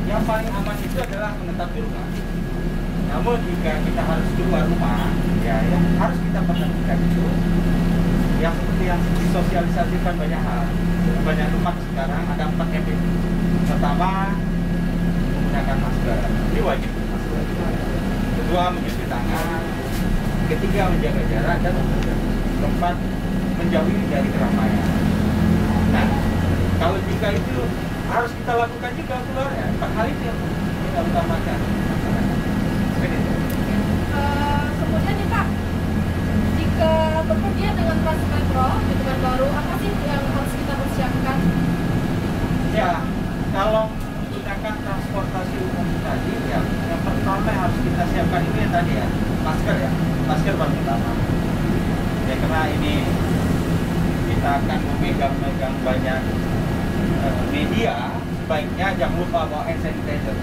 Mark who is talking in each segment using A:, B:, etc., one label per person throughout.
A: yang paling aman itu adalah menetap di rumah. Namun jika kita harus keluar rumah, ya yang harus kita perhatikan itu yang seperti yang disosialisasikan banyak hal. Banyak tempat sekarang ada 4 MP. Pertama, menggunakan masker. Ini wajib masker. Kedua, mencuci tangan. Ketiga, menjaga jarak. Dan keempat, menjauhi dari keramaian. Nah, kalau jika itu harus kita lakukan juga keluar ya, 4 hal itu yang kita utamakan.
B: Kemudian nih Pak, jika bepergian dengan Transmetro dengan baru, apa sih yang harus kita persiapkan?
A: Ya, kalau menggunakan transportasi umum tadi ya, yang pertama yang harus kita siapkan itu yang tadi ya, masker ya, masker paling utama. Ya karena ini kita akan memegang banyak media, sebaiknya jangan lupa bawa hand sanitizer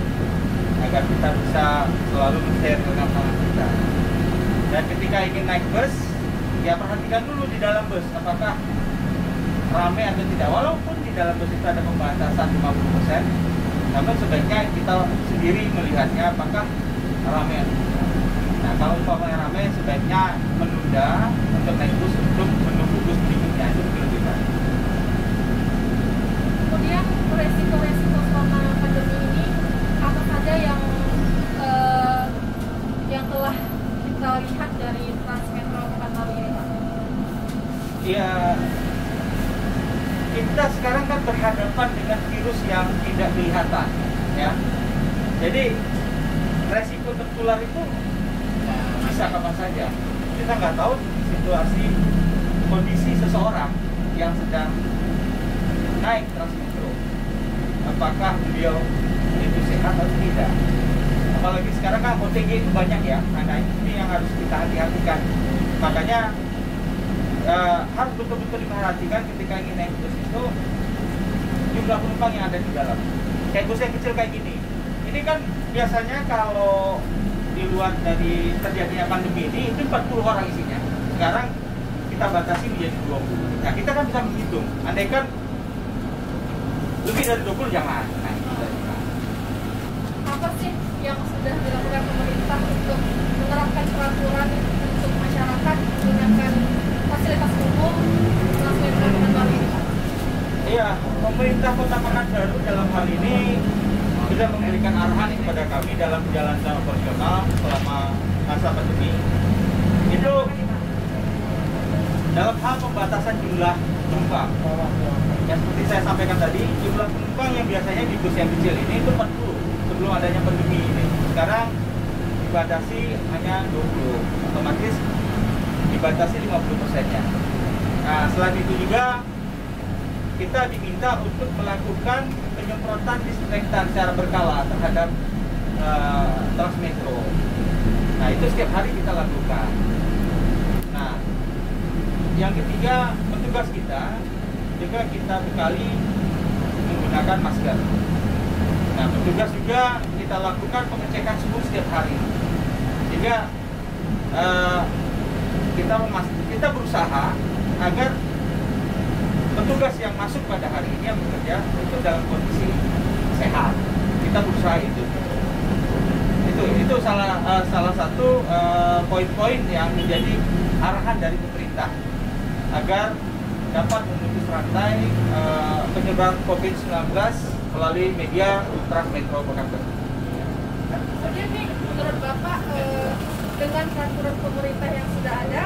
A: agar kita bisa selalu mensterilkan tangan kita. Dan ketika ingin naik bus, ya perhatikan dulu di dalam bus apakah ramai atau tidak. Walaupun di dalam bus itu ada pembatasan 50%, namun sebaiknya kita sendiri melihatnya apakah ramai atau tidak. Nah, kalau umpamanya ramai, sebaiknya menunda untuk naik bus untuk menunggu bus berikutnya, itu lebih baik.
B: Kemudian resiko-resiko selama pandemi ini apa saja yang telah kita lihat dari Transmetro Pekanbaru ini, Pak?
A: Ya, kita sekarang kan berhadapan dengan virus yang tidak kelihatan, ya. Jadi resiko tertular itu bisa kapan saja. Kita nggak tahu situasi kondisi seseorang yang sedang naik Transmetro, apakah beliau itu sehat atau tidak. Apalagi sekarang kan OTG itu banyak ya. Nah, ini yang harus kita hati-hatikan. Makanya harus betul-betul diperhatikan ketika ingin naik bus itu jumlah penumpang yang ada di dalam. Kayak bus yang kecil kayak gini. Ini kan biasanya kalau di luar dari terjadinya pandemi ini itu 40 orang isinya. Sekarang kita batasi menjadi 20. Nah, kita kan bisa menghitung. Andai kan lebih dari 20 jangan. Nah,
B: apa sih yang sudah dilakukan pemerintah untuk menerapkan peraturan untuk masyarakat menggunakan fasilitas umum Transmetro Pekanbaru ini, Pak?
A: Iya, pemerintah Kota Pekanbaru dalam hal ini sudah memberikan arahan kepada kami dalam jalankan operasional selama masa pandemi. Itu dalam hal pembatasan jumlah penumpang. Ya seperti saya sampaikan tadi, jumlah penumpang yang biasanya di bus yang kecil ini itu 40 sebelum adanya pandemi ini. Sekarang dibatasi hanya 20, otomatis dibatasi 50%-nya. Nah, selain itu juga kita diminta untuk melakukan penyemprotan disinfektan secara berkala terhadap Transmetro. Nah, itu setiap hari kita lakukan. Nah, yang ketiga, petugas kita juga kita bekali menggunakan masker. Nah, petugas juga kita lakukan pengecekan suhu setiap hari. Sehingga kita berusaha agar petugas yang masuk pada hari ini yang bekerja itu dalam kondisi sehat. Kita berusaha itu salah satu poin-poin yang menjadi arahan dari pemerintah agar dapat memutus rantai penyebaran COVID-19 melalui media Transmetro Pekanbaru.
B: Kemudian nih, menurut Bapak dengan peraturan pemerintah yang sudah ada,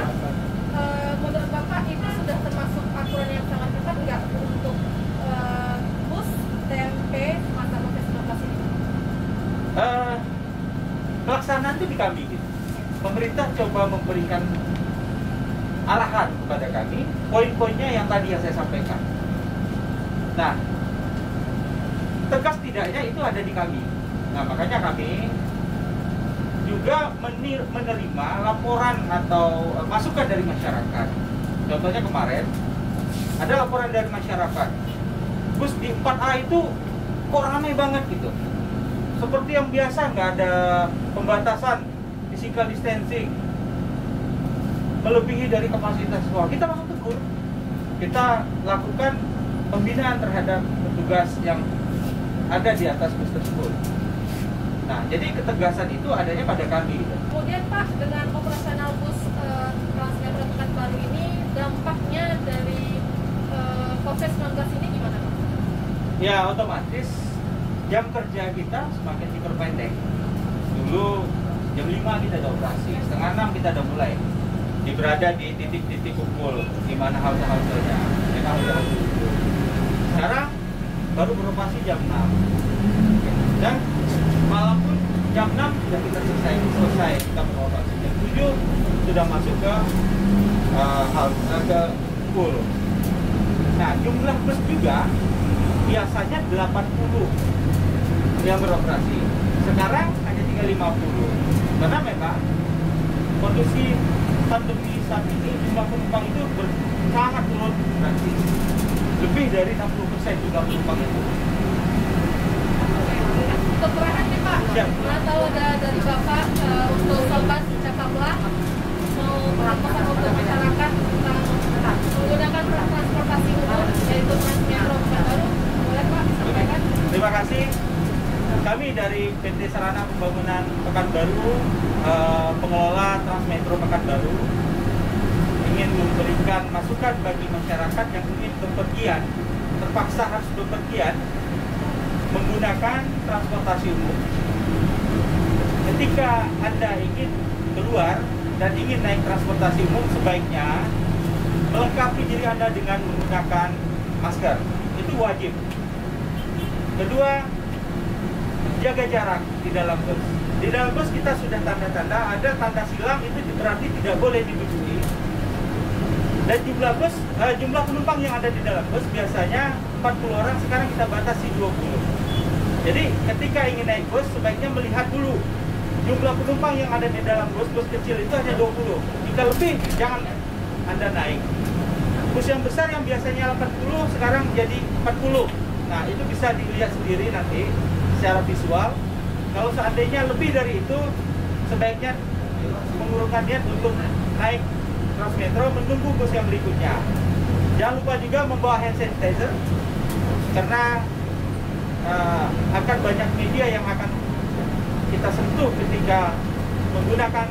B: menurut Bapak itu sudah termasuk aturan yang sangat ketat nggak untuk bus TMP masa COVID-19 ini?
A: Pelaksanaan itu di kami. Pemerintah coba memberikan arahan kepada kami, poin-poinnya yang tadi yang saya sampaikan. Nah, tegas tidaknya itu ada di kami. Nah, makanya kami juga menerima laporan atau masukan dari masyarakat. Contohnya kemarin ada laporan dari masyarakat, bus di 4A itu kok ramai banget gitu. Seperti yang biasa, nggak ada pembatasan physical distancing melebihi dari kapasitas ruang. Kita langsung tegur, kita lakukan pembinaan terhadap petugas yang ada di atas bus tersebut. Nah, jadi ketegasan itu adanya pada kami.
B: Kemudian Pak, dengan operasional bus Transmetro Pekanbaru ini, dampaknya dari COVID-19 ini gimana Pak?
A: Ya, otomatis jam kerja kita semakin diperpendek. Dulu jam 5 kita udah operasi, setengah 6 kita udah mulai berada di titik-titik kumpul di mana halte-haltenya. Sekarang baru beroperasi jam 6 dan malam pun jam 6 sudah kita selesai kita beroperasi. Jam 7 sudah masuk ke halte kumpul. Nah, jumlah bus juga biasanya 80 yang beroperasi. Sekarang hanya tinggal 50. Karena memang kondisi pandemi saat ini jumlah penumpang itu sangat turun drastis. Lebih dari 60% jumlah penumpang itu.
B: Untuk terakhir nih Pak, tahu ada dari Bapak untuk sobat Cakaplah mau pesan untuk masyarakat tentang menggunakan transportasi umum yaitu Transmetro Pekanbaru, boleh Pak sampaikan?
A: Terima kasih. Kami dari PT Sarana Pembangunan Pekanbaru, pengelola Transmetro Pekanbaru, ingin memberikan masukan bagi masyarakat yang ingin bepergian, terpaksa harus bepergian menggunakan transportasi umum. Ketika Anda ingin keluar dan ingin naik transportasi umum, sebaiknya melengkapi diri Anda dengan menggunakan masker. Itu wajib. Kedua, jaga jarak di dalam bus. Di dalam bus kita sudah tanda-tanda, ada tanda silang, itu berarti tidak boleh diduduki. Dan jumlah penumpang yang ada di dalam bus biasanya 40 orang, sekarang kita batasi 20. Jadi ketika ingin naik bus sebaiknya melihat dulu jumlah penumpang yang ada di dalam bus kecil itu hanya 20. Jika lebih jangan Anda naik. Bus yang besar yang biasanya 80 sekarang jadi 40. Nah, itu bisa dilihat sendiri nanti secara visual. Kalau seandainya lebih dari itu, sebaiknya mengurungkan niat untuk naik Transmetro, menunggu bus yang berikutnya. Jangan lupa juga membawa hand sanitizer, karena akan banyak media yang akan kita sentuh ketika menggunakan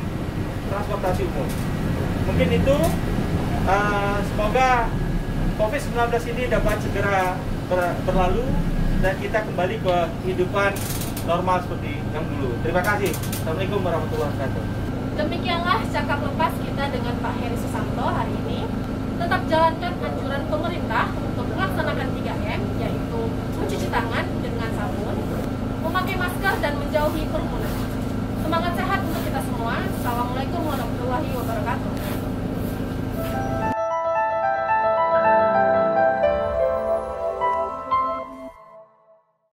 A: transportasi umum. Mungkin itu, semoga COVID-19 ini dapat segera berlalu dan kita kembali ke kehidupan normal seperti yang dulu. Terima kasih. Assalamualaikum warahmatullahi wabarakatuh.
B: Demikianlah cakap lepas kita dengan Pak Heri Susanto hari ini. Tetap jalankan anjuran pemerintah untuk melaksanakan 3M, yaitu mencuci tangan dengan sabun, memakai masker, dan menjauhi kerumunan. Semangat sehat.